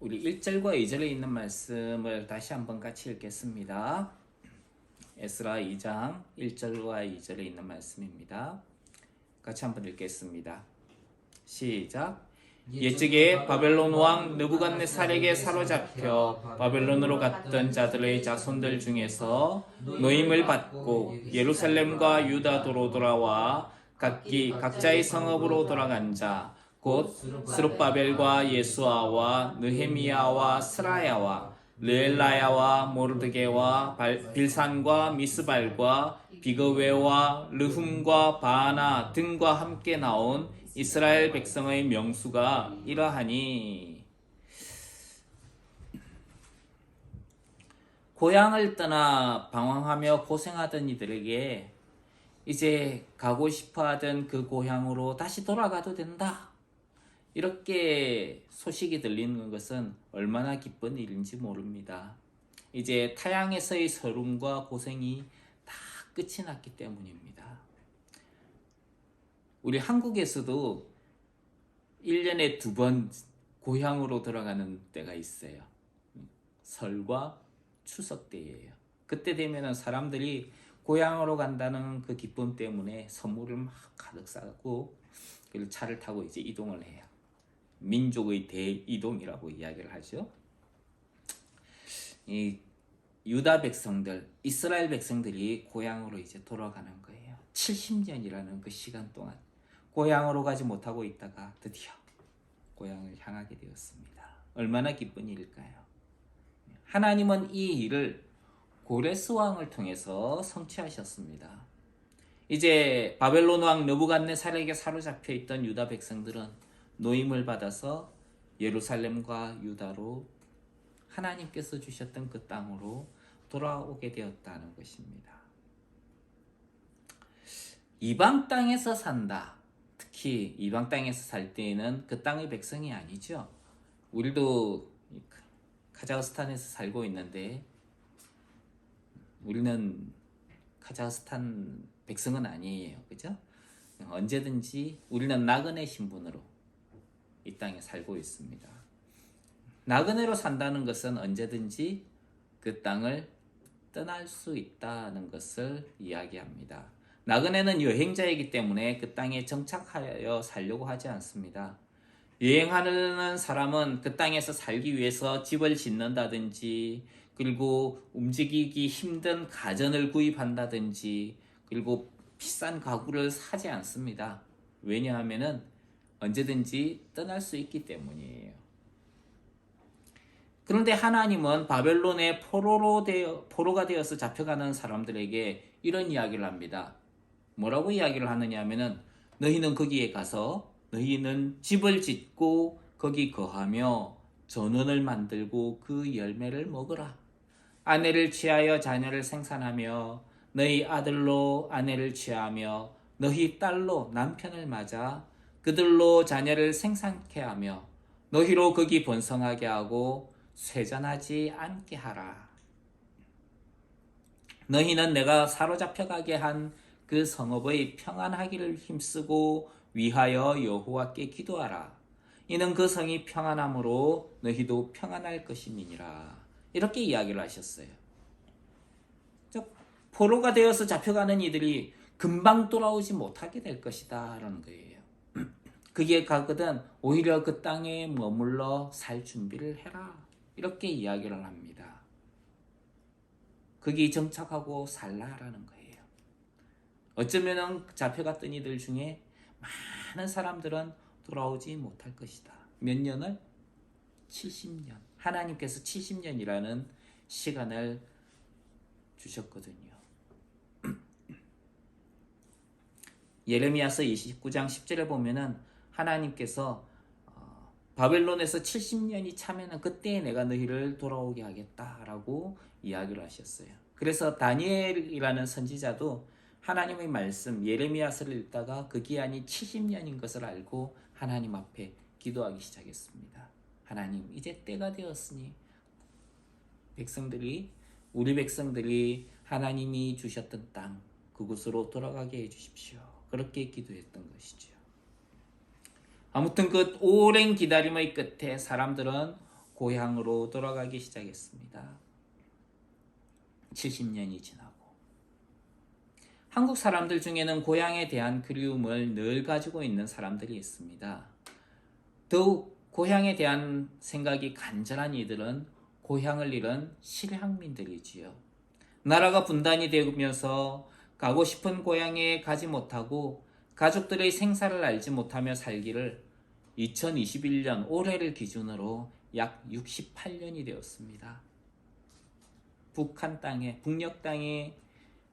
우리 1절과 2절에 있는 말씀을 다시 한번 같이 읽겠습니다. 에스라 2장 1절과 2절에 있는 말씀입니다. 같이 한번 읽겠습니다. 시작. 옛적에 바벨론 왕 느부갓네살에게 사로잡혀 바벨론으로 갔던 자들의 자손들 중에서 노임을 받고 예루살렘과 유다도로 돌아와 각기 각자의 성읍으로 돌아간 자 곧 스룹바벨과 예수아와 느헤미야와 스라야와 르엘라야와 모르드게와 빌산과 미스발과 비그웨와 르훔과 바하나 등과 함께 나온 이스라엘 백성의 명수가 이러하니. 고향을 떠나 방황하며 고생하던 이들에게 이제 가고 싶어하던 그 고향으로 다시 돌아가도 된다, 이렇게 소식이 들리는 것은 얼마나 기쁜 일인지 모릅니다. 이제 타향에서의 서름과 고생이 다 끝이 났기 때문입니다. 우리 한국에서도 1년에 2번 고향으로 돌아가는 때가 있어요. 설과 추석 때예요. 그때 되면 사람들이 고향으로 간다는 그 기쁨 때문에 선물을 막 가득 싸고 그리고 차를 타고 이제 이동을 해요. 민족의 대이동이라고 이야기를 하죠. 이 유다 백성들, 이스라엘 백성들이 고향으로 이제 돌아가는 거예요. 70년이라는 그 시간 동안 고향으로 가지 못하고 있다가 드디어 고향을 향하게 되었습니다. 얼마나 기쁜 일일까요? 하나님은 이 일을 고레스 왕을 통해서 성취하셨습니다. 이제 바벨론 왕 느부갓네살에게 사로잡혀 있던 유다 백성들은 노임을 받아서 예루살렘과 유다로 하나님께서 주셨던 그 땅으로 돌아오게 되었다는 것입니다. 이방 땅에서 산다. 특히 이방 땅에서 살 때에는 그 땅의 백성이 아니죠. 우리도 카자흐스탄에서 살고 있는데 우리는 카자흐스탄 백성은 아니에요. 그죠? 언제든지 우리는 나그네 신분으로 이 땅에 살고 있습니다. 나그네로 산다는 것은 언제든지 그 땅을 떠날 수 있다는 것을 이야기합니다. 나그네는 여행자이기 때문에 그 땅에 정착하여 살려고 하지 않습니다. 여행하는 사람은 그 땅에서 살기 위해서 집을 짓는다든지, 그리고 움직이기 힘든 가전을 구입한다든지, 그리고 비싼 가구를 사지 않습니다. 왜냐하면 언제든지 떠날 수 있기 때문이에요. 그런데 하나님은 바벨론의 포로가 되어서 잡혀가는 사람들에게 이런 이야기를 합니다. 뭐라고 이야기를 하느냐 하면은, 너희는 거기에 가서 너희는 집을 짓고 거기 거하며 전원을 만들고 그 열매를 먹으라. 아내를 취하여 자녀를 생산하며 너희 아들로 아내를 취하며 너희 딸로 남편을 맞아 그들로 자녀를 생산케 하며 너희로 거기 번성하게 하고 쇠잔하지 않게 하라. 너희는 내가 사로잡혀 가게 한 그 성읍의 평안하기를 힘쓰고 위하여 여호와께 기도하라. 이는 그 성이 평안함으로 너희도 평안할 것임이니라. 이렇게 이야기를 하셨어요. 포로가 되어서 잡혀가는 이들이 금방 돌아오지 못하게 될 것이다 라는 거예요. 그게 가거든 오히려 그 땅에 머물러 살 준비를 해라, 이렇게 이야기를 합니다. 거기 정착하고 살라라는 거예요. 어쩌면 잡혀갔던 이들 중에 많은 사람들은 돌아오지 못할 것이다. 몇 년을? 70년. 하나님께서 70년이라는 시간을 주셨거든요. 예레미야서 29장 10절에 보면은 하나님께서 바벨론에서 70년이 차면은 그때 내가 너희를 돌아오게 하겠다라고 이야기를 하셨어요. 그래서 다니엘이라는 선지자도 하나님의 말씀 예레미야서를 읽다가 그 기한이 70년인 것을 알고 하나님 앞에 기도하기 시작했습니다. 하나님, 이제 때가 되었으니 우리 백성들이 하나님이 주셨던 땅 그곳으로 돌아가게 해주십시오. 그렇게 기도했던 것이죠. 아무튼 그 오랜 기다림의 끝에 사람들은 고향으로 돌아가기 시작했습니다. 70년이 지나고 한국 사람들 중에는 고향에 대한 그리움을 늘 가지고 있는 사람들이 있습니다. 더욱 고향에 대한 생각이 간절한 이들은 고향을 잃은 실향민들이지요. 나라가 분단이 되면서 가고 싶은 고향에 가지 못하고 가족들의 생사를 알지 못하며 살기를 2021년 올해를 기준으로 약 68년이 되었습니다. 북한 땅에, 북녘 땅에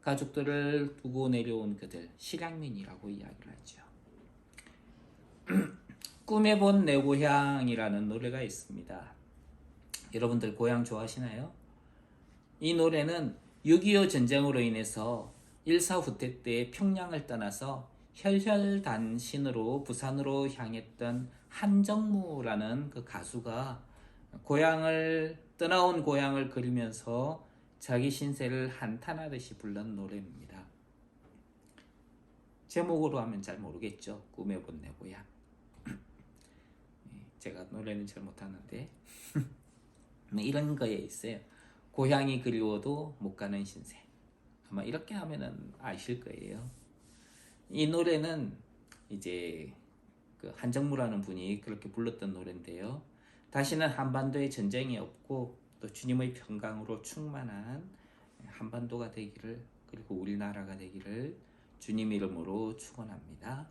가족들을 두고 내려온 그들, 실향민이라고 이야기를 하죠. 꿈에 본 내 고향이라는 노래가 있습니다. 여러분들 고향 좋아하시나요? 이 노래는 6.25 전쟁으로 인해서 일사후퇴 때 평양을 떠나서 혈혈단신으로 부산으로 향했던 한정무라는 그 가수가 떠나온 고향을 그리면서 자기 신세를 한탄하듯이 불른 노래입니다. 제목으로 하면 잘 모르겠죠. 꿈에 본 내 고향. 제가 노래는 잘 못하는데 이런 거에 있어요. 고향이 그리워도 못 가는 신세. 아마 이렇게 하면은 아실 거예요. 이 노래는 이제 그 한정무라는 분이 그렇게 불렀던 노래인데요. 다시는 한반도에 전쟁이 없고 또 주님의 평강으로 충만한 한반도가 되기를, 그리고 우리나라가 되기를 주님 이름으로 축원합니다.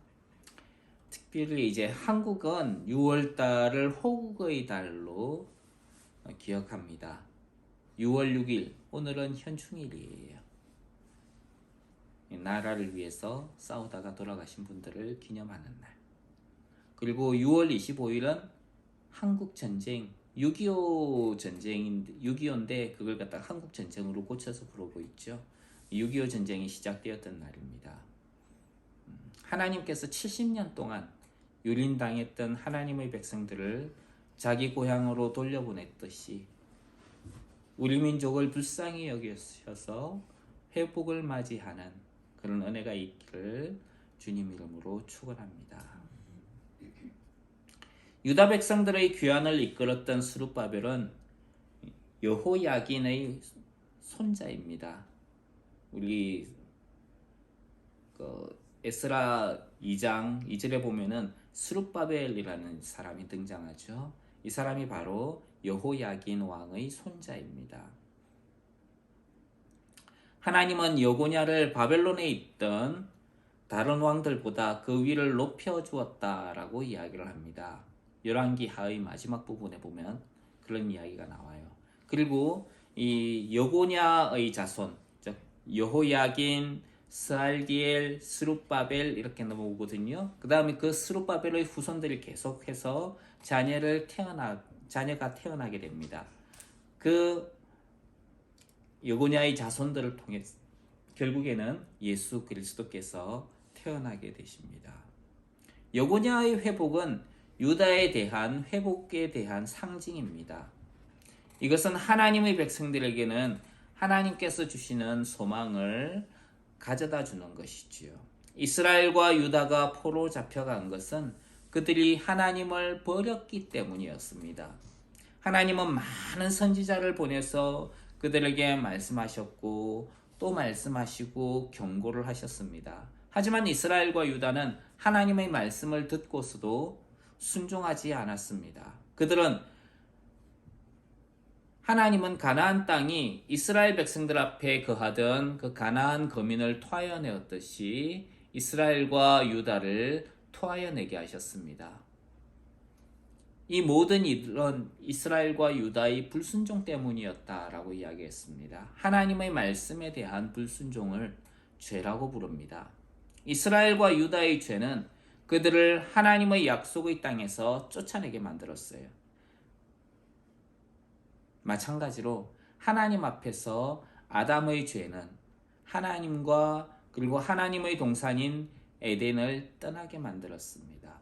특별히 이제 한국은 6월달을 호국의 달로 기억합니다. 6월 6일, 오늘은 현충일이에요. 나라를 위해서 싸우다가 돌아가신 분들을 기념하는 날. 그리고 6월 25일은 한국전쟁, 6.25 전쟁인데, 6.25인데 그걸 갖다가 한국전쟁으로 고쳐서 부르고 있죠. 6.25 전쟁이 시작되었던 날입니다. 하나님께서 70년 동안 유린당했던 하나님의 백성들을 자기 고향으로 돌려보냈듯이 우리 민족을 불쌍히 여기셔서 회복을 맞이하는 그런 은혜가 있기를 주님 이름으로 축원합니다. 유다 백성들의 귀환을 이끌었던 스룹바벨은 여호야긴의 손자입니다. 우리 에스라 2장 2절에 보면은 스룹바벨이라는 사람이 등장하죠. 이 사람이 바로 여호야긴 왕의 손자입니다. 하나님은 여고냐를 바벨론에 있던 다른 왕들보다 그 위를 높여 주었다라고 이야기를 합니다. 열왕기하의 마지막 부분에 보면 그런 이야기가 나와요. 그리고 이 여고냐의 자손, 즉 여호야긴, 스알디엘, 스룹바벨 이렇게 넘어오거든요. 그 다음에 그 스룹바벨의 후손들이 계속해서 자녀가 태어나게 됩니다. 그 여고냐의 자손들을 통해 결국에는 예수 그리스도께서 태어나게 되십니다. 여고냐의 회복은 유다에 대한 회복에 대한 상징입니다. 이것은 하나님의 백성들에게는 하나님께서 주시는 소망을 가져다 주는 것이지요. 이스라엘과 유다가 포로 잡혀간 것은 그들이 하나님을 버렸기 때문이었습니다. 하나님은 많은 선지자를 보내서 그들에게 말씀하셨고 또 말씀하시고 경고를 하셨습니다. 하지만 이스라엘과 유다는 하나님의 말씀을 듣고서도 순종하지 않았습니다. 그들은 하나님은 가나안 땅이 이스라엘 백성들 앞에 거하던 그 가나안 거민을 토하여내었듯이 이스라엘과 유다를 토하여내게 하셨습니다. 이 모든 일은 이스라엘과 유다의 불순종 때문이었다라고 이야기했습니다. 하나님의 말씀에 대한 불순종을 죄라고 부릅니다. 이스라엘과 유다의 죄는 그들을 하나님의 약속의 땅에서 쫓아내게 만들었어요. 마찬가지로 하나님 앞에서 아담의 죄는 하나님과 그리고 하나님의 동산인 에덴을 떠나게 만들었습니다.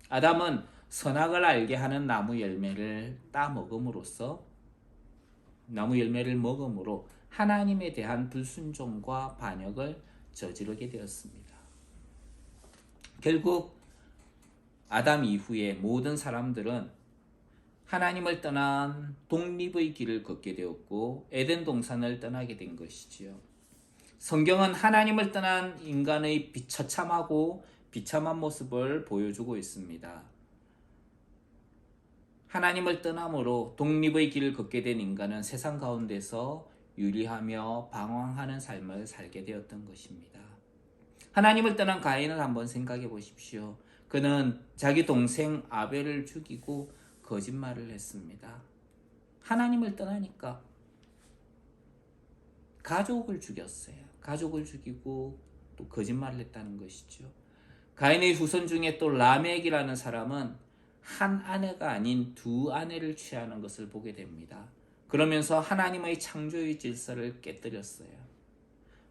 아담은 선악을 알게 하는 나무 열매를 먹음으로 하나님에 대한 불순종과 반역을 저지르게 되었습니다. 결국 아담 이후에 모든 사람들은 하나님을 떠난 독립의 길을 걷게 되었고 에덴 동산을 떠나게 된 것이지요. 성경은 하나님을 떠난 인간의 처참하고 비참한 모습을 보여주고 있습니다. 하나님을 떠남으로 독립의 길을 걷게 된 인간은 세상 가운데서 유리하며 방황하는 삶을 살게 되었던 것입니다. 하나님을 떠난 가인을 한번 생각해 보십시오. 그는 자기 동생 아벨을 죽이고 거짓말을 했습니다. 하나님을 떠나니까 가족을 죽였어요. 가족을 죽이고 또 거짓말을 했다는 것이죠. 가인의 후손 중에 또 라멕이라는 사람은 한 아내가 아닌 두 아내를 취하는 것을 보게 됩니다. 그러면서 하나님의 창조의 질서를 깨뜨렸어요.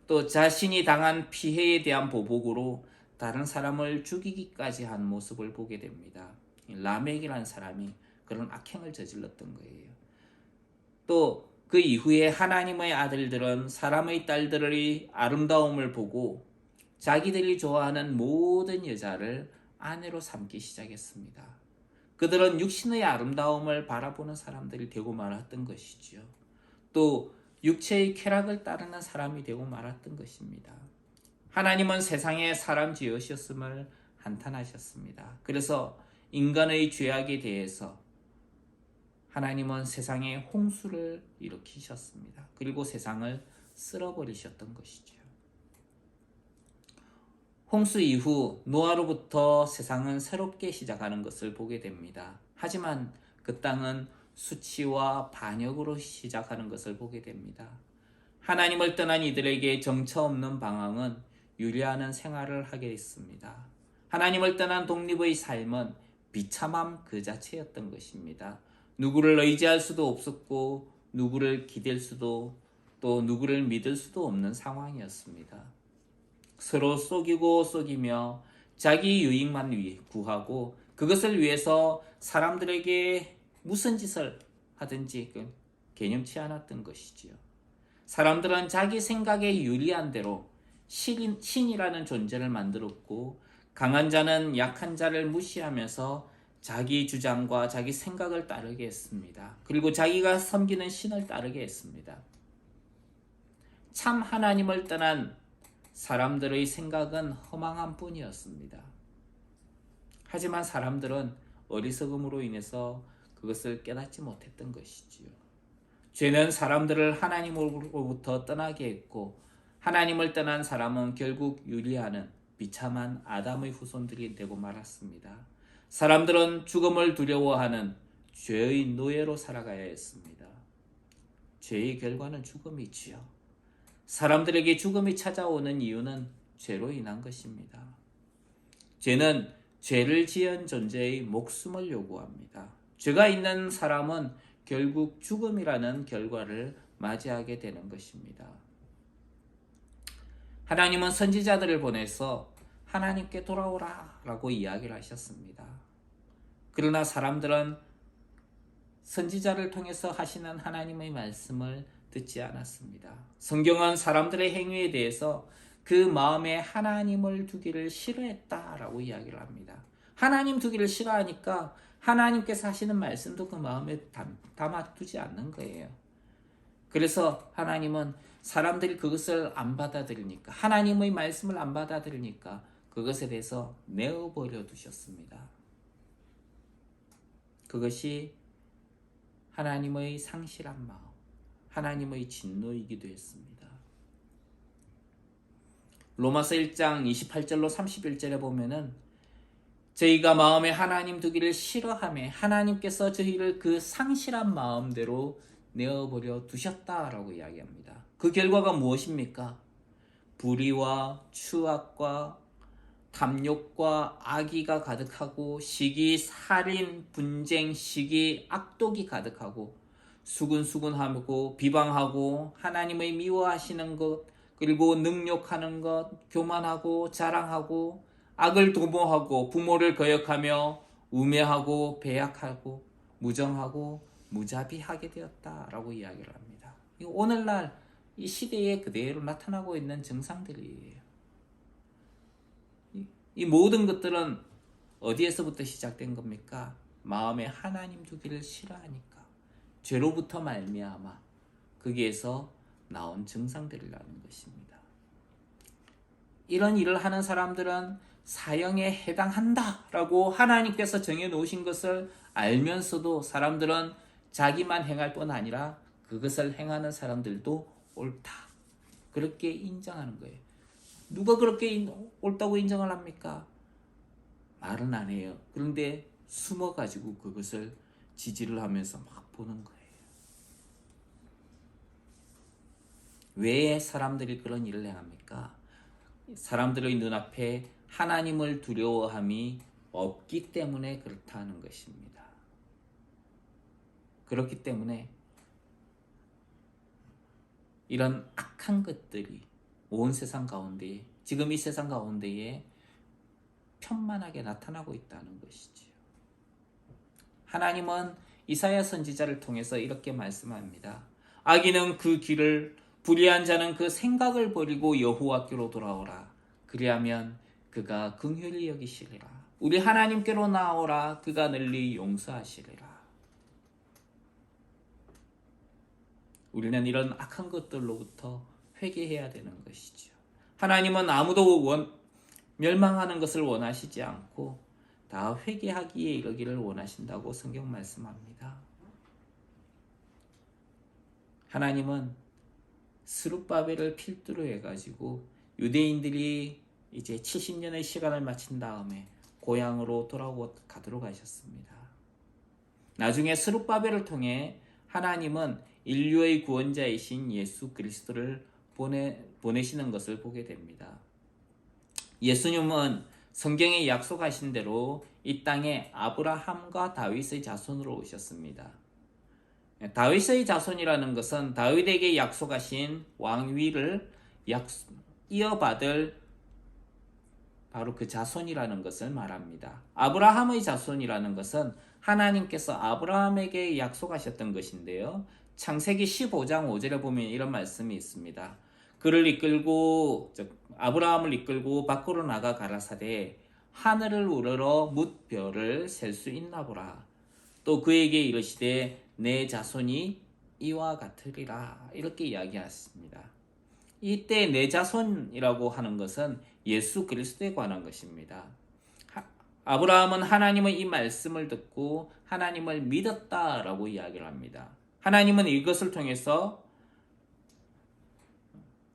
또 자신이 당한 피해에 대한 보복으로 다른 사람을 죽이기까지 한 모습을 보게 됩니다. 라멕이라는 사람이 그런 악행을 저질렀던 거예요. 또 그 이후에 하나님의 아들들은 사람의 딸들의 아름다움을 보고 자기들이 좋아하는 모든 여자를 아내로 삼기 시작했습니다. 그들은 육신의 아름다움을 바라보는 사람들이 되고 말았던 것이지요. 또 육체의 쾌락을 따르는 사람이 되고 말았던 것입니다. 하나님은 세상에 사람 지으셨음을 한탄하셨습니다. 그래서 인간의 죄악에 대해서 하나님은 세상에 홍수를 일으키셨습니다. 그리고 세상을 쓸어버리셨던 것이죠. 홍수 이후 노아로부터 세상은 새롭게 시작하는 것을 보게 됩니다. 하지만 그 땅은 수치와 반역으로 시작하는 것을 보게 됩니다. 하나님을 떠난 이들에게 정처 없는 방황은 유리하는 생활을 하게 했습니다. 하나님을 떠난 독립의 삶은 비참함 그 자체였던 것입니다. 누구를 의지할 수도 없었고 누구를 기댈 수도 또 누구를 믿을 수도 없는 상황이었습니다. 서로 속이고 속이며 자기 유익만 구하고 그것을 위해서 사람들에게 무슨 짓을 하든지 개념치 않았던 것이지요. 사람들은 자기 생각에 유리한 대로 신이라는 존재를 만들었고 강한 자는 약한 자를 무시하면서 자기 주장과 자기 생각을 따르게 했습니다. 그리고 자기가 섬기는 신을 따르게 했습니다. 참 하나님을 떠난 사람들의 생각은 허망한 뿐이었습니다. 하지만 사람들은 어리석음으로 인해서 그것을 깨닫지 못했던 것이지요. 죄는 사람들을 하나님으로부터 떠나게 했고 하나님을 떠난 사람은 결국 유리하는 비참한 아담의 후손들이 되고 말았습니다. 사람들은 죽음을 두려워하는 죄의 노예로 살아가야 했습니다. 죄의 결과는 죽음이지요. 사람들에게 죽음이 찾아오는 이유는 죄로 인한 것입니다. 죄는 죄를 지은 존재의 목숨을 요구합니다. 죄가 있는 사람은 결국 죽음이라는 결과를 맞이하게 되는 것입니다. 하나님은 선지자들을 보내서 하나님께 돌아오라 라고 이야기를 하셨습니다. 그러나 사람들은 선지자를 통해서 하시는 하나님의 말씀을 듣지 않았습니다. 성경은 사람들의 행위에 대해서 그 마음에 하나님을 두기를 싫어했다라고 이야기를 합니다. 하나님 두기를 싫어하니까 하나님께서 하시는 말씀도 그 마음에 담아두지 않는 거예요. 그래서 하나님은 사람들이 그것을 안 받아들이니까 하나님의 말씀을 안 받아들이니까 그것에 대해서 내어버려 두셨습니다. 그것이 하나님의 상실한 마음, 하나님의 진노이기도 했습니다. 로마서 1장 28절로 31절에 보면은 저희가 마음에 하나님 두기를 싫어하며 하나님께서 저희를 그 상실한 마음대로 내어버려 두셨다라고 이야기합니다. 그 결과가 무엇입니까? 불의와 추악과 탐욕과 악의가 가득하고 시기, 살인, 분쟁, 시기, 악독이 가득하고 수근수근하고 비방하고 하나님의 미워하시는 것 그리고 능욕하는 것, 교만하고 자랑하고 악을 도모하고 부모를 거역하며 우매하고 배약하고 무정하고 무자비하게 되었다라고 이야기를 합니다. 오늘날 이 시대에 그대로 나타나고 있는 증상들이에요. 이 모든 것들은 어디에서부터 시작된 겁니까? 마음에 하나님 두기를 싫어하니까 죄로부터 말미암아 거기에서 나온 증상들이라는 것입니다. 이런 일을 하는 사람들은 사형에 해당한다라고 하나님께서 정해놓으신 것을 알면서도 사람들은 자기만 행할 뿐 아니라 그것을 행하는 사람들도 옳다, 그렇게 인정하는 거예요. 누가 그렇게 옳다고 인정을 합니까? 말은 안 해요. 그런데 숨어가지고 그것을 지지를 하면서 막 보는 거예요. 왜 사람들이 그런 일을 행합니까? 사람들의 눈앞에 하나님을 두려워함이 없기 때문에 그렇다는 것입니다. 그렇기 때문에 이런 악한 것들이 온 세상 가운데, 지금 이 세상 가운데에 편만하게 나타나고 있다는 것이지요. 하나님은 이사야 선지자를 통해서 이렇게 말씀합니다. 악인은 그 길을, 불의한 자는 그 생각을 버리고 여호와께로 돌아오라. 그리하면 그가 긍휼히 여기시리라. 우리 하나님께로 나오라. 그가 널리 용서하시리라. 우리는 이런 악한 것들로부터 회개해야 되는 것이죠. 하나님은 아무도 멸망하는 것을 원하시지 않고 다 회개하기에 이르기를 원하신다고 성경 말씀합니다. 하나님은 스룹바벨을 필두로 해가지고 유대인들이 이제 70년의 시간을 마친 다음에 고향으로 돌아가도록 하셨습니다. 나중에 스룹바벨을 통해 하나님은 인류의 구원자이신 예수 그리스도를 보내시는 것을 보게 됩니다. 예수님은 성경에 약속하신 대로 이 땅에 아브라함과 다윗의 자손으로 오셨습니다. 다윗의 자손이라는 것은 다윗에게 약속하신 왕위를 이어받을 바로 그 자손이라는 것을 말합니다. 아브라함의 자손이라는 것은 하나님께서 아브라함에게 약속하셨던 것인데요. 창세기 15장 5절에 보면 이런 말씀이 있습니다. 그를 이끌고, 아브라함을 이끌고 밖으로 나가 가라사대 하늘을 우러러 뭇별을 셀 수 있나 보라. 또 그에게 이르시되 내 자손이 이와 같으리라. 이렇게 이야기했습니다. 이때 내 자손이라고 하는 것은 예수 그리스도에 관한 것입니다. 아브라함은 하나님의 이 말씀을 듣고 하나님을 믿었다라고 이야기를 합니다. 하나님은 이것을 통해서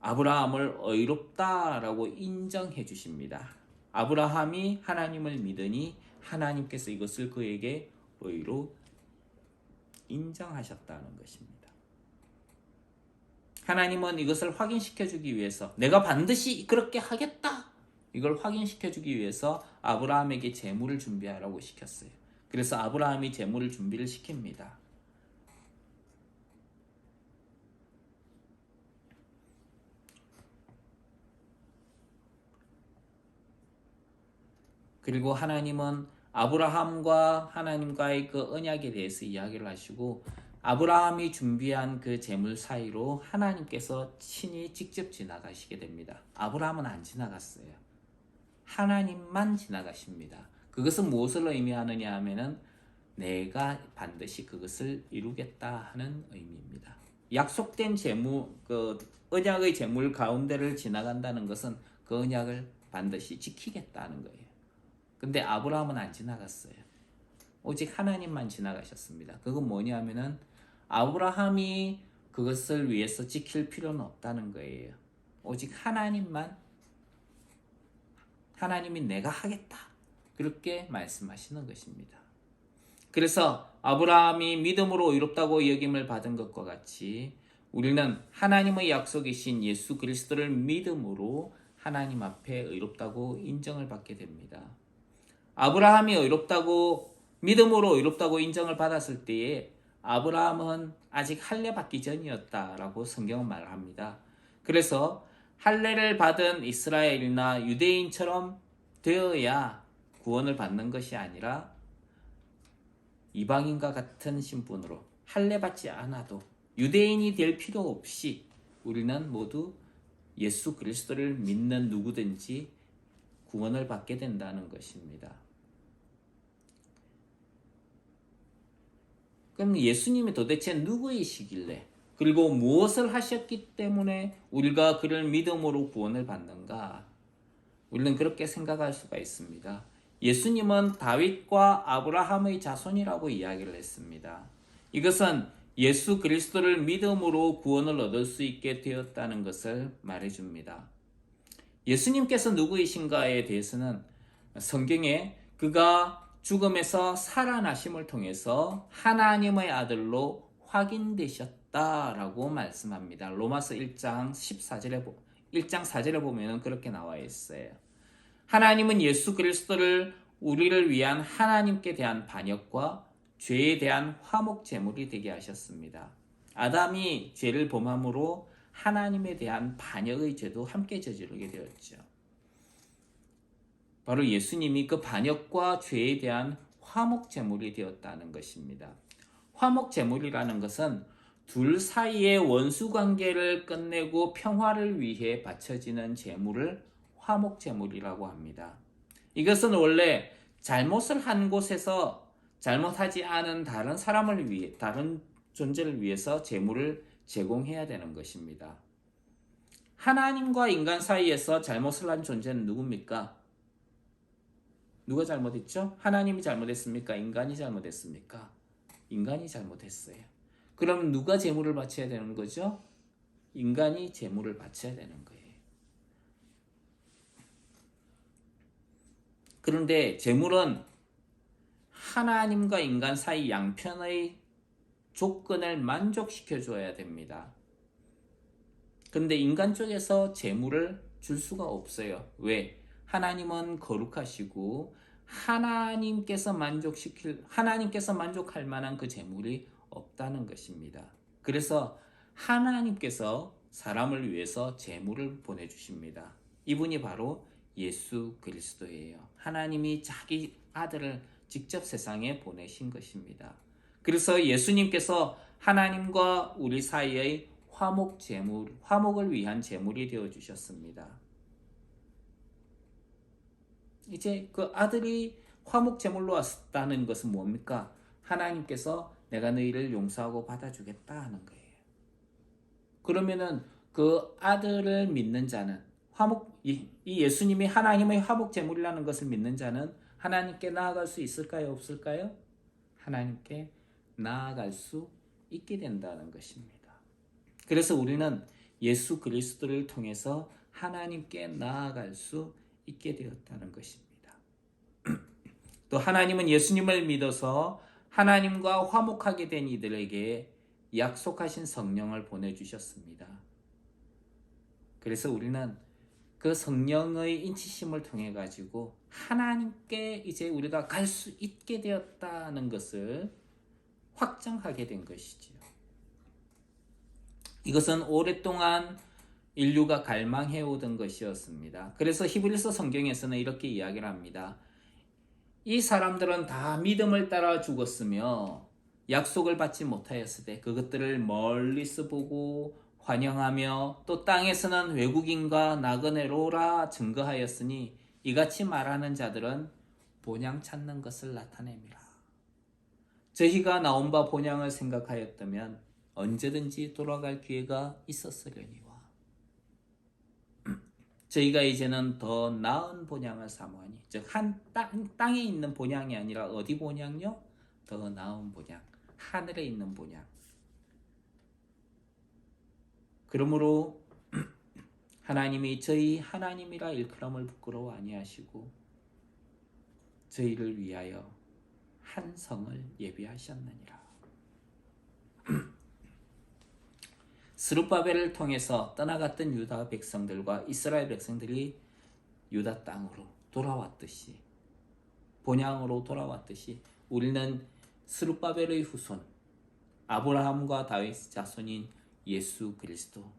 아브라함을 의롭다라고 인정해 주십니다. 아브라함이 하나님을 믿으니 하나님께서 이것을 그에게 의로 인정하셨다는 것입니다. 하나님은 이것을 확인시켜 주기 위해서 내가 반드시 그렇게 하겠다, 이걸 확인시켜 주기 위해서 아브라함에게 제물을 준비하라고 시켰어요. 그래서 아브라함이 제물을 준비를 시킵니다. 그리고 하나님은 아브라함과 하나님과의 그 언약에 대해서 이야기를 하시고 아브라함이 준비한 그 제물 사이로 하나님께서 친히 직접 지나가시게 됩니다. 아브라함은 안 지나갔어요. 하나님만 지나가십니다. 그것은 무엇을 의미하느냐 하면은 내가 반드시 그것을 이루겠다 하는 의미입니다. 약속된 제물, 그 언약의 제물 가운데를 지나간다는 것은 그 언약을 반드시 지키겠다는 거예요. 근데 아브라함은 안 지나갔어요. 오직 하나님만 지나가셨습니다. 그건 뭐냐 하면은 아브라함이 그것을 위해서 지킬 필요는 없다는 거예요. 오직 하나님이 내가 하겠다, 그렇게 말씀하시는 것입니다. 그래서 아브라함이 믿음으로 의롭다고 여김을 받은 것과 같이 우리는 하나님의 약속이신 예수 그리스도를 믿음으로 하나님 앞에 의롭다고 인정을 받게 됩니다. 아브라함이 믿음으로 의롭다고 인정을 받았을 때에 아브라함은 아직 할례 받기 전이었다라고 성경은 말합니다. 그래서 할례를 받은 이스라엘이나 유대인처럼 되어야 구원을 받는 것이 아니라 이방인과 같은 신분으로 할례 받지 않아도 유대인이 될 필요 없이 우리는 모두 예수 그리스도를 믿는 누구든지 구원을 받게 된다는 것입니다. 그럼 예수님이 도대체 누구이시길래, 그리고 무엇을 하셨기 때문에 우리가 그를 믿음으로 구원을 받는가? 우리는 그렇게 생각할 수가 있습니다. 예수님은 다윗과 아브라함의 자손이라고 이야기를 했습니다. 이것은 예수 그리스도를 믿음으로 구원을 얻을 수 있게 되었다는 것을 말해줍니다. 예수님께서 누구이신가에 대해서는 성경에 그가 죽음에서 살아나심을 통해서 하나님의 아들로 확인되셨다라고 말씀합니다. 로마서 1장 4절에 보면 그렇게 나와 있어요. 하나님은 예수 그리스도를 우리를 위한 하나님께 대한 반역과 죄에 대한 화목 제물이 되게 하셨습니다. 아담이 죄를 범함으로 하나님에 대한 반역의 죄도 함께 저지르게 되었죠. 바로 예수님이 그 반역과 죄에 대한 화목 제물이 되었다는 것입니다. 화목 제물이라는 것은 둘 사이의 원수 관계를 끝내고 평화를 위해 바쳐지는 제물을 화목 제물이라고 합니다. 이것은 원래 잘못을 한 곳에서 잘못하지 않은 다른 사람을 위해, 다른 존재를 위해서 제물을 제공해야 되는 것입니다. 하나님과 인간 사이에서 잘못을 한 존재는 누굽니까? 누가 잘못했죠? 하나님이 잘못했습니까? 인간이 잘못했습니까? 인간이 잘못했어요. 그럼 누가 제물을 바쳐야 되는 거죠? 인간이 제물을 바쳐야 되는 거예요. 그런데 제물은 하나님과 인간 사이 양편의 조건을 만족시켜 줘야 됩니다. 그런데 인간 쪽에서 제물을 줄 수가 없어요. 왜? 하나님은 거룩하시고 하나님께서 만족할 만한 그 제물이 없다는 것입니다. 그래서 하나님께서 사람을 위해서 제물을 보내주십니다. 이분이 바로 예수 그리스도예요. 하나님이 자기 아들을 직접 세상에 보내신 것입니다. 그래서 예수님께서 하나님과 우리 사이의 화목을 위한 제물이 되어 주셨습니다. 이제 그 아들이 화목 제물로 왔다는 것은 뭡니까? 하나님께서 내가 너희를 용서하고 받아주겠다 하는 거예요. 그러면은 그 아들을 믿는 자는 이 예수님이 하나님의 화목 제물이라는 것을 믿는 자는 하나님께 나아갈 수 있을까요? 없을까요? 하나님께 나아갈 수 있게 된다는 것입니다. 그래서 우리는 예수 그리스도를 통해서 하나님께 나아갈 수 있게 되었다는 것입니다. 또 하나님은 예수님을 믿어서 하나님과 화목하게 된 이들에게 약속하신 성령을 보내주셨습니다. 그래서 우리는 그 성령의 인치심을 통해 가지고 하나님께 이제 우리가 갈 수 있게 되었다는 것을 확정하게 된 것이지요. 이것은 오랫동안 인류가 갈망해오던 것이었습니다. 그래서 히브리서 성경에서는 이렇게 이야기를 합니다. 이 사람들은 다 믿음을 따라 죽었으며 약속을 받지 못하였을 때 그것들을 멀리서 보고 환영하며 또 땅에서는 외국인과 나그네로라 증거하였으니 이같이 말하는 자들은 본향 찾는 것을 나타냅니다. 저희가 나온 바 본향을 생각하였다면 언제든지 돌아갈 기회가 있었으려니와 저희가 이제는 더 나은 본향을 사모하니, 즉 땅에 있는 본향이 아니라 어디 본향요? 더 나은 본향, 하늘에 있는 본향. 그러므로 하나님이 저희 하나님이라 일컬음을 부끄러워 아니하시고 저희를 위하여 한 성을 예비하셨느니라. 스룹바벨을 통해서 떠나갔던 유다 백성들과 이스라엘 백성들이 유다 땅으로 돌아왔듯이, 본향으로 돌아왔듯이 우리는 스룹바벨의 후손 아브라함과 다윗 자손인 예수 그리스도,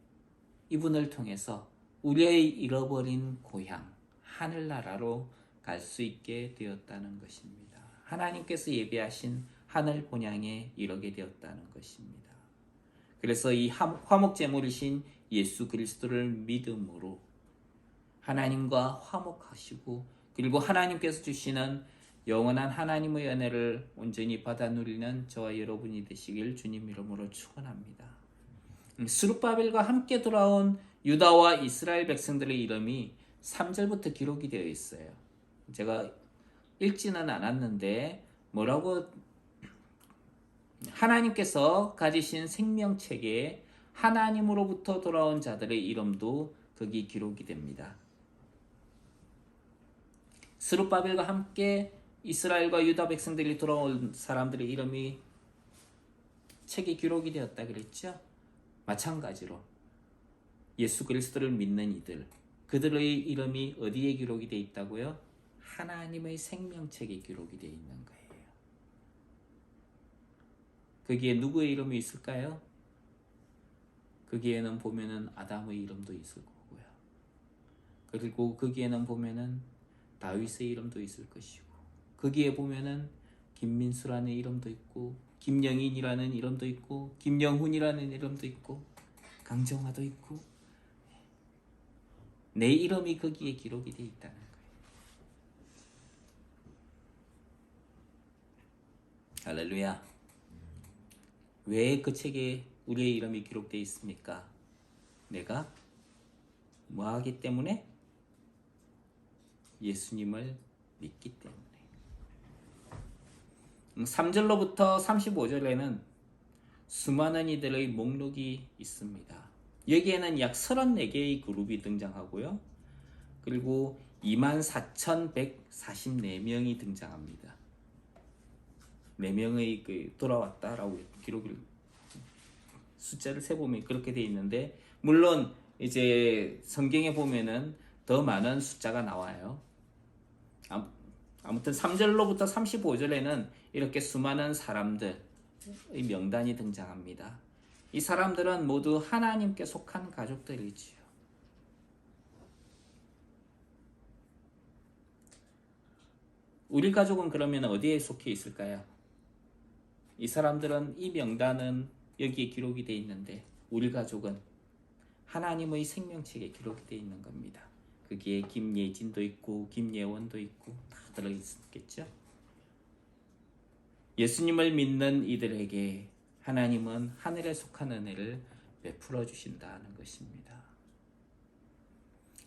이분을 통해서 우리의 잃어버린 고향 하늘나라로 갈 수 있게 되었다는 것입니다. 하나님께서 예비하신 하늘 본향에 이르게 되었다는 것입니다. 그래서 이 화목제물이신 예수 그리스도를 믿음으로 하나님과 화목하시고, 그리고 하나님께서 주시는 영원한 하나님의 은혜를 온전히 받아 누리는 저와 여러분이 되시길 주님 이름으로 축원합니다. 스룹바벨과 함께 돌아온 유다와 이스라엘 백성들의 이름이 3절부터 기록이 되어 있어요. 제가 읽지는 않았는데 뭐라고 하나님께서 가지신 생명책에 하나님으로부터 돌아온 자들의 이름도 거기 기록이 됩니다. 스룹바벨과 함께 이스라엘과 유다 백성들이 돌아온 사람들의 이름이 책에 기록이 되었다 그랬죠. 마찬가지로 예수 그리스도를 믿는 이들, 그들의 이름이 어디에 기록이 되어 있다고요? 하나님의 생명책에 기록이 되어 있는 거예요. 거기에 누구의 이름이 있을까요? 거기에는 보면은 아담의 이름도 있을 거고요. 그리고 거기에는 보면은 다윗의 이름도 있을 것이고, 거기에 보면은 김민수라는 이름도 있고, 김영인이라는 이름도 있고, 김영훈이라는 이름도 있고, 강정화도 있고, 내 이름이 거기에 기록이 되어 있다는 거예요. 할렐루야. 왜 그 책에 우리의 이름이 기록되어 있습니까? 내가 뭐하기 때문에? 예수님을 믿기 때문에. 3절로부터 35절에는 수많은 이들의 목록이 있습니다. 여기에는 약 34개의 그룹이 등장하고요. 그리고 24,144명이 등장합니다. 4명의 돌아왔다라고 기록을 숫자를 세보면 그렇게 돼 있는데, 물론 이제 성경에 보면은 더 많은 숫자가 나와요. 아무튼 3절로부터 35절에는 이렇게 수많은 사람들의 명단이 등장합니다. 이 사람들은 모두 하나님께 속한 가족들이지요. 우리 가족은 그러면 어디에 속해 있을까요? 이 사람들은, 이 명단은 여기에 기록이 되어 있는데 우리 가족은 하나님의 생명책에 기록이 되어 있는 겁니다. 거기에 김예진도 있고 김예원도 있고 다 들어있겠죠. 예수님을 믿는 이들에게 하나님은 하늘에 속한 은혜를 베풀어 주신다는 것입니다.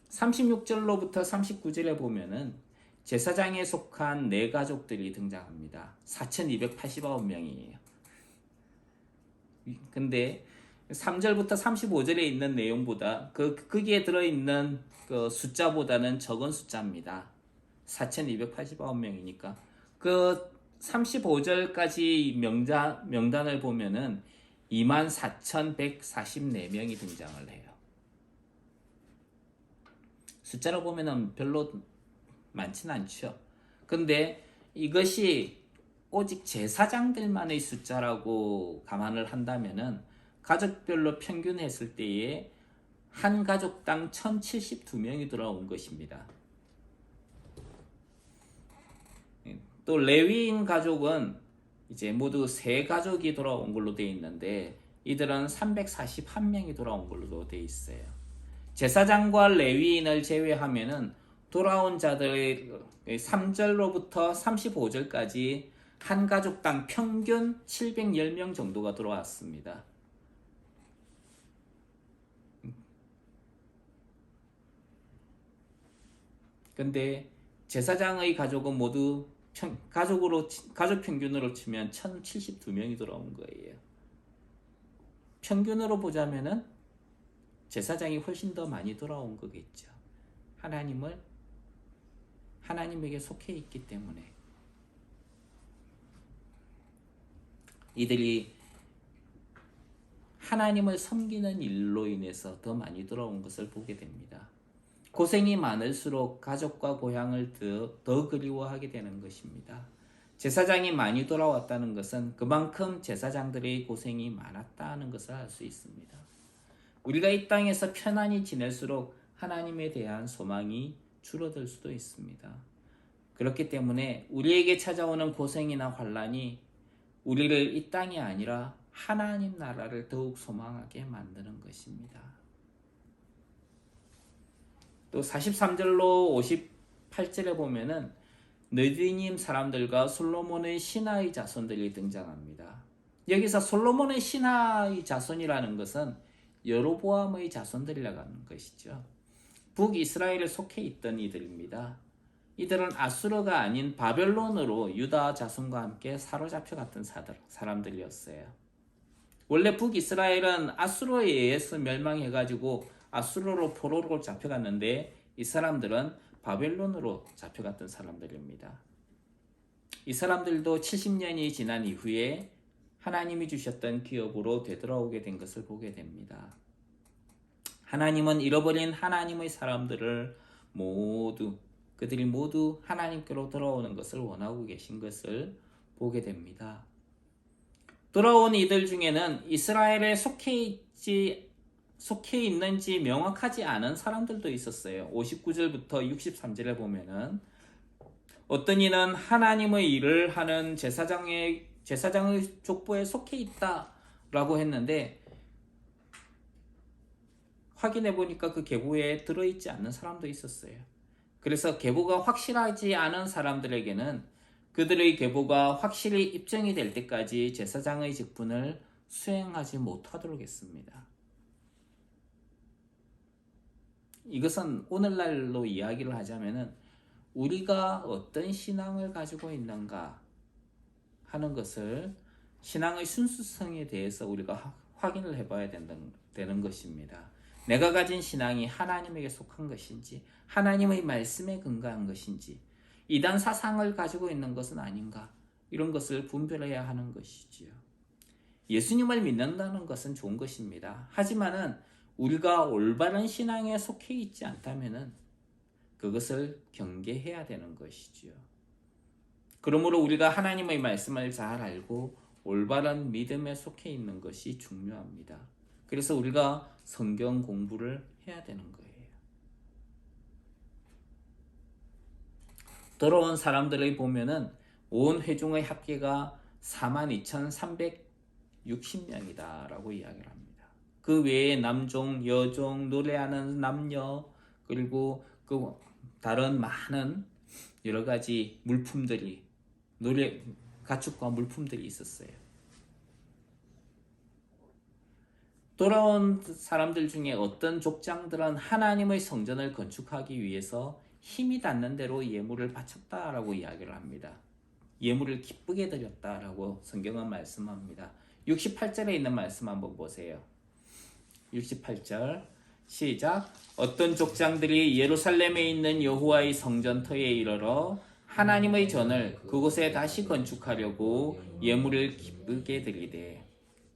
36절로부터 39절에 보면은 제사장에 속한 네 가족들이 등장합니다. 4,289명이에요. 근데 3절부터 35절에 있는 내용보다 거기에 들어있는 그 숫자보다는 적은 숫자입니다. 4,289명이니까 그 35절까지 명단을 보면은 24,144명이 등장을 해요. 숫자로 보면은 별로 많지는 않죠. 근데 이것이 오직 제사장들만의 숫자라고 감안을 한다면은 가족별로 평균했을 때에 한 가족당 1,072명이 돌아온 것입니다. 또 레위인 가족은 이제 모두 3가족이 돌아온 걸로 되어 있는데 이들은 341명이 돌아온 걸로 되어 있어요. 제사장과 레위인을 제외하면은 돌아온 자들의 3절로부터 35절까지 한 가족당 평균 710명 정도가 돌아왔습니다. 근데 제사장의 가족은 모두 가족 평균으로 치면 1,072명이 돌아온 거예요. 평균으로 보자면은 제사장이 훨씬 더 많이 돌아온 거겠죠. 하나님에게 속해 있기 때문에 이들이 하나님을 섬기는 일로 인해서 더 많이 돌아온 것을 보게 됩니다. 고생이 많을수록 가족과 고향을 더 그리워하게 되는 것입니다. 제사장이 많이 돌아왔다는 것은 그만큼 제사장들의 고생이 많았다는 것을 알 수 있습니다. 우리가 이 땅에서 편안히 지낼수록 하나님에 대한 소망이 줄어들 수도 있습니다. 그렇기 때문에 우리에게 찾아오는 고생이나 환난이 우리를 이 땅이 아니라 하나님 나라를 더욱 소망하게 만드는 것입니다. 또 43절로 58절에 보면은 느디님 사람들과 솔로몬의 신하의 자손들이 등장합니다. 여기서 솔로몬의 신하의 자손이라는 것은 여로보암의 자손들이라고 하는 것이죠. 북이스라엘에 속해 있던 이들입니다. 이들은 아수르가 아닌 바벨론으로 유다 자손과 함께 사로잡혀 갔던 사람들이었어요. 원래 북이스라엘은 아수르에 의해서 멸망해가지고 아수르로 포로로 잡혀갔는데 이 사람들은 바벨론으로 잡혀갔던 사람들입니다. 이 사람들도 70년이 지난 이후에 하나님이 주셨던 기업으로 되돌아오게 된 것을 보게 됩니다. 하나님은 잃어버린 하나님의 사람들을 그들이 모두 하나님께로 돌아오는 것을 원하고 계신 것을 보게 됩니다. 돌아온 이들 중에는 이스라엘에 속해 있는지 명확하지 않은 사람들도 있었어요. 59절부터 63절에 보면은 어떤 이는 하나님의 일을 하는 제사장의 족보에 속해 있다라고 했는데 확인해 보니까 그 계보에 들어있지 않는 사람도 있었어요. 그래서 계보가 확실하지 않은 사람들에게는 그들의 계보가 확실히 입증이 될 때까지 제사장의 직분을 수행하지 못하도록 했습니다. 이것은 오늘날로 이야기를 하자면은 우리가 어떤 신앙을 가지고 있는가 하는 것을 신앙의 순수성에 대해서 우리가 확인을 해봐야 되는 것입니다. 내가 가진 신앙이 하나님에게 속한 것인지 하나님의 말씀에 근거한 것인지 이단 사상을 가지고 있는 것은 아닌가 이런 것을 분별해야 하는 것이지요. 예수님을 믿는다는 것은 좋은 것입니다. 하지만은 우리가 올바른 신앙에 속해 있지 않다면은 그것을 경계해야 되는 것이지요. 그러므로 우리가 하나님의 말씀을 잘 알고 올바른 믿음에 속해 있는 것이 중요합니다. 그래서 우리가 성경 공부를 해야 되는 거예요. 돌아온 사람들을 보면은 온 회중의 합계가 42,360명이다 라고 이야기를 합니다. 그 외에 남종, 여종, 노래하는 남녀 그리고 그 다른 많은 여러 가지 물품들이 가축과 물품들이 있었어요. 돌아온 사람들 중에 어떤 족장들은 하나님의 성전을 건축하기 위해서 힘이 닿는 대로 예물을 바쳤다라고 이야기를 합니다. 예물을 기쁘게 드렸다라고 성경은 말씀합니다. 68절에 있는 말씀 한번 보세요. 68절 시작. 어떤 족장들이 예루살렘에 있는 여호와의 성전터에 이르러 하나님의 전을 그곳에 다시 건축하려고 예물을 기쁘게 드리되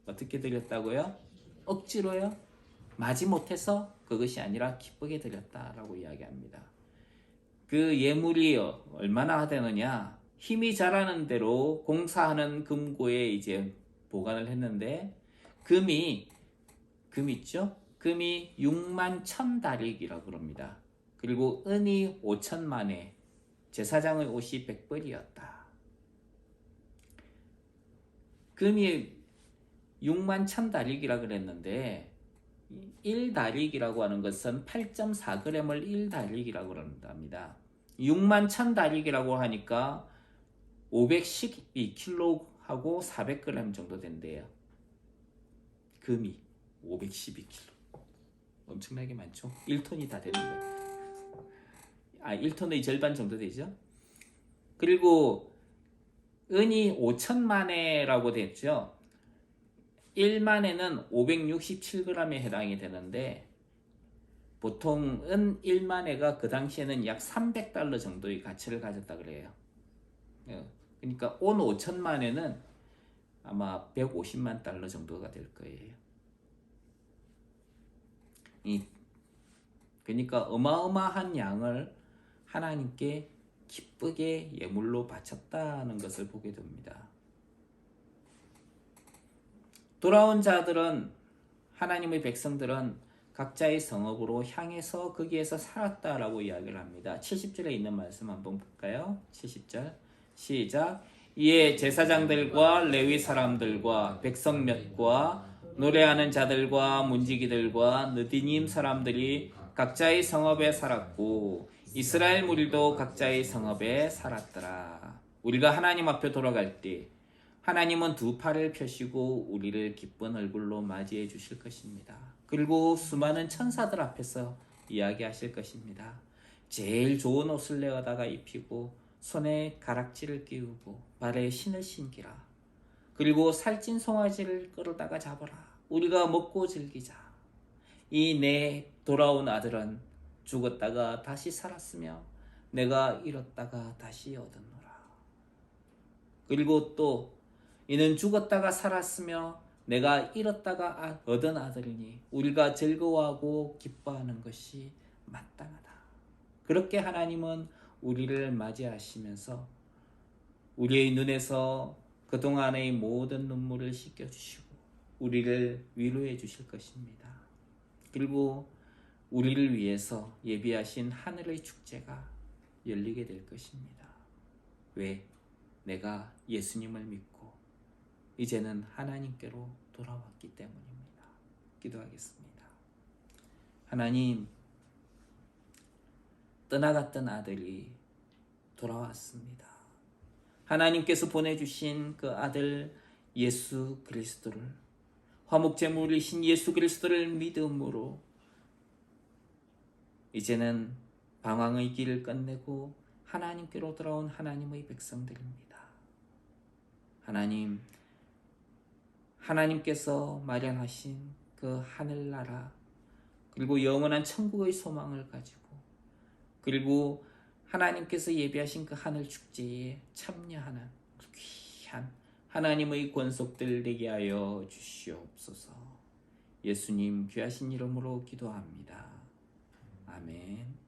어떻게 드렸다고요? 억지로요? 마지못해서 그것이 아니라 기쁘게 드렸다라고 이야기합니다. 그 예물이 얼마나 되느냐? 힘이 자라는 대로 공사하는 금고에 이제 보관을 했는데 금이 있죠? 금이 6만 1,000다릭이라고 그럽니다. 그리고 은이 5천만에 제사장의 옷이 100벌이었다. 금이 6만 1,000다릭이라 그랬는데 1다릭이라고 하는 것은 8.4g을 1다릭이라고 그런답니다. 6만 1,000다릭이라고 하니까 512kg하고 400g 정도 된대요. 금이 512kg. 엄청나게 많죠? 1톤이 다 되는 거예요. 1톤의 절반 정도 되죠? 그리고 은이 5천만에라고 됐죠? 1만에는 567g에 해당이 되는데 보통 은 1만에가 그 당시에는 약 300달러 정도의 가치를 가졌다 그래요. 그러니까 온 5천만에는 아마 150만 달러 정도가 될 거예요. 그러니까 어마어마한 양을 하나님께 기쁘게 예물로 바쳤다는 것을 보게 됩니다. 돌아온 자들은 하나님의 백성들은 각자의 성읍으로 향해서 거기에서 살았다라고 이야기를 합니다. 70절에 있는 말씀 한번 볼까요? 70절 시작. 이에 제사장들과 레위 사람들과 백성 몇과 노래하는 자들과 문지기들과 느디님 사람들이 각자의 성읍에 살았고 이스라엘 무리도 각자의 성읍에 살았더라. 우리가 하나님 앞에 돌아갈 때 하나님은 두 팔을 펴시고 우리를 기쁜 얼굴로 맞이해 주실 것입니다. 그리고 수많은 천사들 앞에서 이야기하실 것입니다. 제일 좋은 옷을 내어다가 입히고 손에 가락지를 끼우고 발에 신을 신기라. 그리고 살찐 송아지를 끌어다가 잡아라. 우리가 먹고 즐기자. 이 내 돌아온 아들은 죽었다가 다시 살았으며 내가 잃었다가 다시 얻었노라. 그리고 또 이는 죽었다가 살았으며 내가 잃었다가 얻은 아들이니 우리가 즐거워하고 기뻐하는 것이 마땅하다. 그렇게 하나님은 우리를 맞이하시면서 우리의 눈에서 그동안의 모든 눈물을 씻겨주시고 우리를 위로해 주실 것입니다. 그리고 우리를 위해서 예비하신 하늘의 축제가 열리게 될 것입니다. 왜? 내가 예수님을 믿고 이제는 하나님께로 돌아왔기 때문입니다. 기도하겠습니다. 하나님, 떠나갔던 아들이 돌아왔습니다. 하나님께서 보내주신 그 아들 예수 그리스도를, 화목제물이신 예수 그리스도를 믿음으로 이제는 방황의 길을 끝내고 하나님께로 돌아온 하나님의 백성들입니다. 하나님, 하나님께서 마련하신 그 하늘나라, 그리고 영원한 천국의 소망을 가지고, 그리고 하나님께서 예비하신 그 하늘 축제에 참여하는 귀한 하나님의 권속들 되게 하여 주시옵소서. 예수님 귀하신 이름으로 기도합니다. 아멘.